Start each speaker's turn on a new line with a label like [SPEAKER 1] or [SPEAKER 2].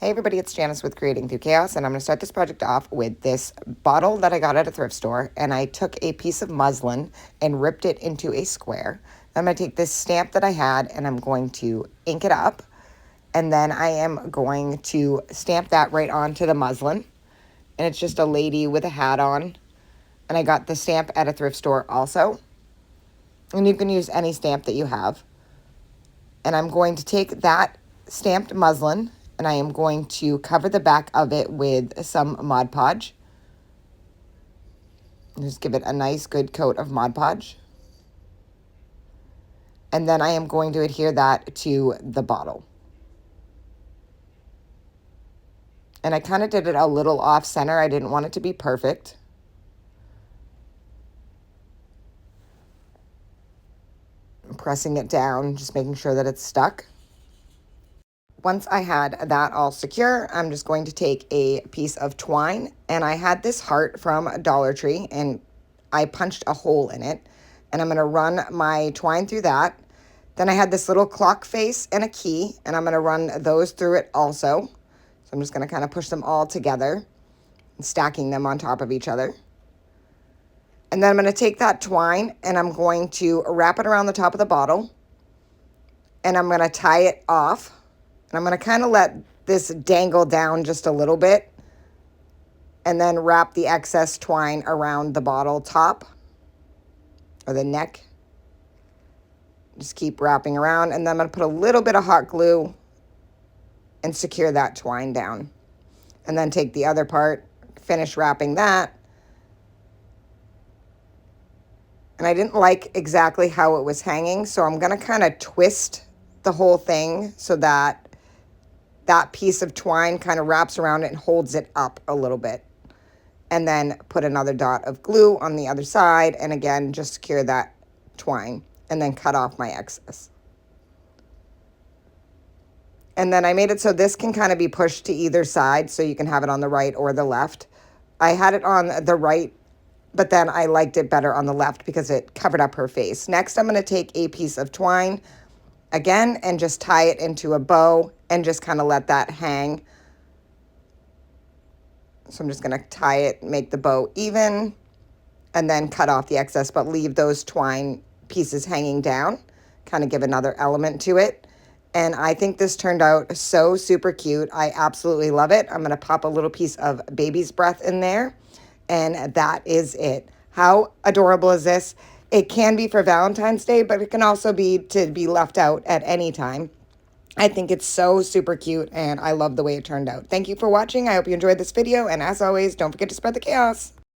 [SPEAKER 1] Hey everybody, it's Janice with Creating Through Chaos, and I'm going to start this project off with this bottle that I got at a thrift store, and I took a piece of muslin and ripped it into a square. I'm going to take this stamp that I had, and I'm going to ink it up, and then I am going to stamp that right onto the muslin, and it's just a lady with a hat on, and I got the stamp at a thrift store also, and you can use any stamp that you have, and I'm going to take that stamped muslin, and I am going to cover the back of it with some Mod Podge. Just give it a nice good coat of Mod Podge. And then I am going to adhere that to the bottle. And I kind of did it a little off center. I didn't want it to be perfect. I'm pressing it down, just making sure that it's stuck. Once I had that all secure, I'm just going to take a piece of twine, and I had this heart from Dollar Tree, and I punched a hole in it, and I'm going to run my twine through that. Then I had this little clock face and a key, and I'm going to run those through it also. So I'm just going to kind of push them all together and stacking them on top of each other. And then I'm going to take that twine, and I'm going to wrap it around the top of the bottle, and I'm going to tie it off. And I'm going to kind of let this dangle down just a little bit and then wrap the excess twine around the bottle top or the neck. Just keep wrapping around, and then I'm going to put a little bit of hot glue and secure that twine down. And then take the other part, finish wrapping that. And I didn't like exactly how it was hanging, so I'm going to kind of twist the whole thing so that that piece of twine kind of wraps around it and holds it up a little bit. And then put another dot of glue on the other side, and again, just secure that twine, and then cut off my excess. And then I made it so this can kind of be pushed to either side, so you can have it on the right or the left. I had it on the right, but then I liked it better on the left because it covered up her face. Next, I'm going to take a piece of twine again and just tie it into a bow and just kind of let that hang. So I'm just going to tie it, make the bow even, and then cut off the excess, but leave those twine pieces hanging down, kind of give another element to it. And I think this turned out so super cute. I absolutely love it. I'm going to pop a little piece of baby's breath in there, and that is it. How adorable is this? It can be for Valentine's Day, but it can also be to be left out at any time. I think it's so super cute, and I love the way it turned out. Thank you for watching. I hope you enjoyed this video, and as always, don't forget to spread the chaos.